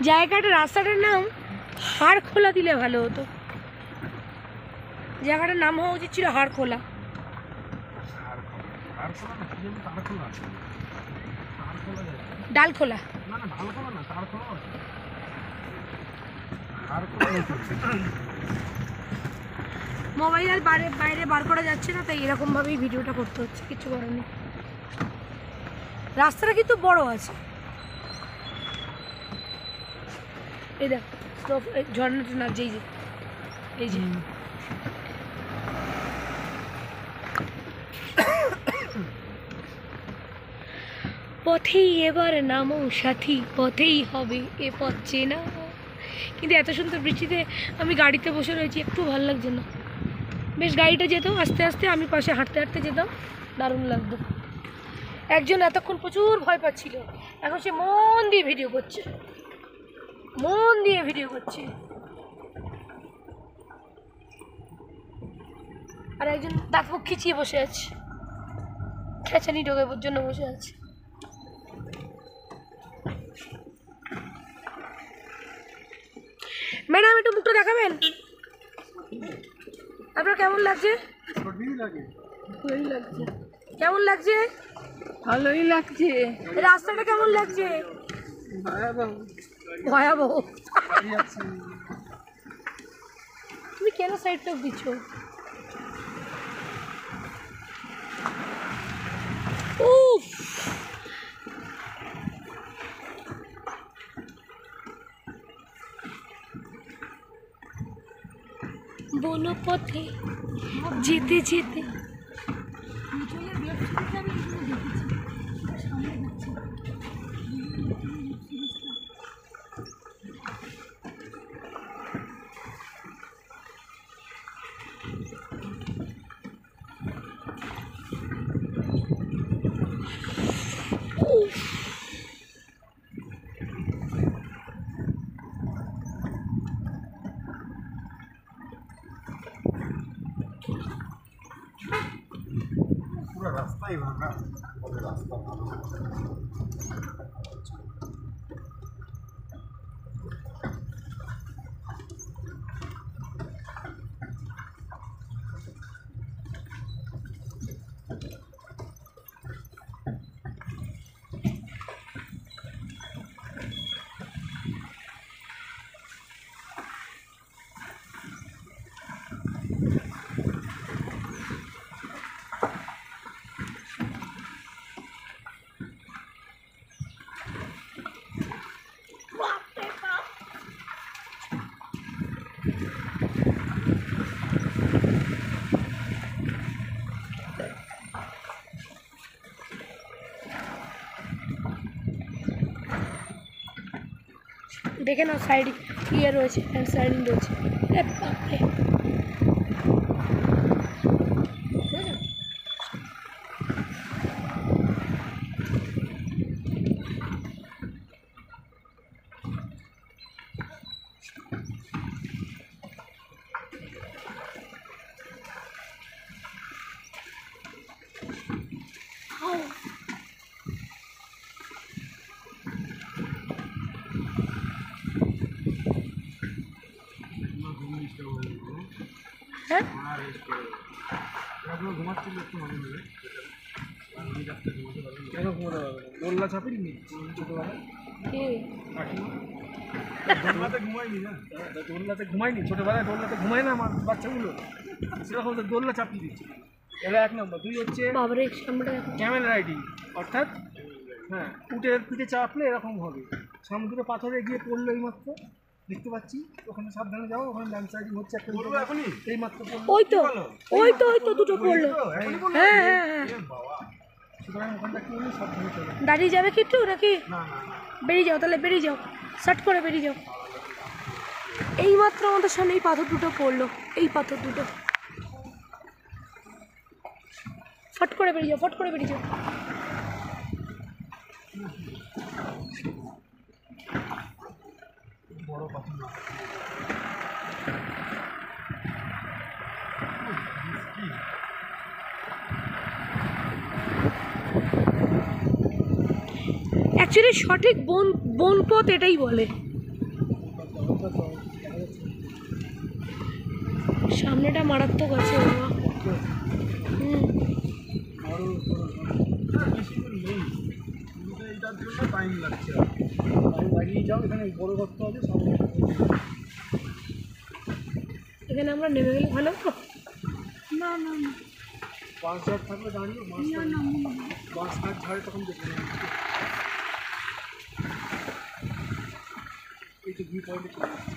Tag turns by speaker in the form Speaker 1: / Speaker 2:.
Speaker 1: জায়গাটা রাস্তাটার নাম হাড়খোলা দিলে ভালো হতো। জায়গাটার নাম হওয়া উচিত ছিল হাড়খোলা। ডালখোলা মোবাইল আর বাইরে বার করা যাচ্ছে না, তাই এরকম ভাবেই ভিডিওটা করতে হচ্ছে, কিছু করার নেই। রাস্তাটা কিন্তু বড় আছে। এই দেখ ঝর্ণাটা না, যেই যে এই যে পথেই এবার নামো সাথী, পথেই হবে এ পথ চেনা। কিন্তু এত সুন্দর বৃষ্টিতে আমি গাড়িতে বসে রয়েছি, একটু ভালো লাগছে না। বেশ গাড়িটা যেত আস্তে আস্তে, আমি পাশে হাঁটতে হাঁটতে যেতাম, দারুণ লাগতো। একজন এতক্ষণ প্রচুর ভয় পাচ্ছিল, এখন সে মন দিয়ে ভিডিও করছে, মন দিয়ে ভিডিও করছে। আর একজন দাঁত মুখ খিচিয়ে বসে আছে, খেঁচানি ঢোকাবার জন্য বসে আছে। ম্যাডাম একটু মুখটা দেখাবেন, আপনার কেমন লাগছে? কেমন লাগছে?
Speaker 2: ভালোই লাগছে।
Speaker 1: রাস্তাটা কেমন লাগছে? ভয়াবহ। তুমি কেন সাইড টক দিচ্ছ? উফ, বনো পথে যেতে যেতে
Speaker 3: পুরো রাস্তাই ভাঙা, রাস্তা ভাঙা।
Speaker 1: দেখে নাও, সাইড ইয়ে রয়েছে, সাইডিং রয়েছে। বাপরে, হ্যাঁ
Speaker 3: ঘুমাচ্ছিল একটু মনে নেবে কেন ঘুমাতে পারবে না? দোল্লা চাপিনি ছোটবেলায়? দোল্লাতে ঘুমাইনি না, দোল্লাতে ঘুমাইনি ছোটবেলায়, দোল্লাতে ঘুমায় না আমার বাচ্চাগুলো, সেরকম তো দোল্লা চাপিয়ে দিচ্ছে। এবার 1 নম্বর। 2 হচ্ছে ক্যামেল রাইডিং, অর্থাৎ হ্যাঁ উটের পিঠে চাপলে এরকম হবে, সামনে দুটো পাথরে গিয়ে পড়লো এই মাত্র, দেখতে পাচ্ছি ওখানে সাবধানে যাও, ওখানে ল্যান্ডস্লাইডিং হচ্ছে একটা, এই মাত্র
Speaker 1: ওই তো ওই তো দুটো পড়লো। হ্যাঁ হ্যাঁ হ্যাঁ,
Speaker 3: সুতরাং ওখানটা কি হলো, সাবধানে চলে।
Speaker 1: দাঁড়িয়ে যাবে কি একটু নাকি?
Speaker 3: না না,
Speaker 1: বেরিয়ে যাও, তাহলে বেরিয়ে যাও, শার্ট করে বেরিয়ে যাও। এই মাত্র আমাদের সামনে এই পাথর দুটো পড়লো, এই পাথর দুটো, ফট করে বেরিয়ে যাও, ফট করে বেরিয়ে যাও।
Speaker 3: বড় পাথর না।
Speaker 1: সঠিক বনপথ এটাই বলে। সামনেটা মারাত্মক আছে বাবা।
Speaker 3: এটার জন্য টাইম লাগছে, টাইম লাগিয়ে যাও। এখানে বড় গর্ত আছে সামনে,
Speaker 1: এখানে আমরা নেমে গেলে ভালো তো।
Speaker 2: না না না
Speaker 3: বাস ঝাড় থাকলে দাঁড়িয়ে বাস হাত ঝাড়ে তখন দেখে নেবে। এই তো ভিউ পয়েন্টে চলে আসছে।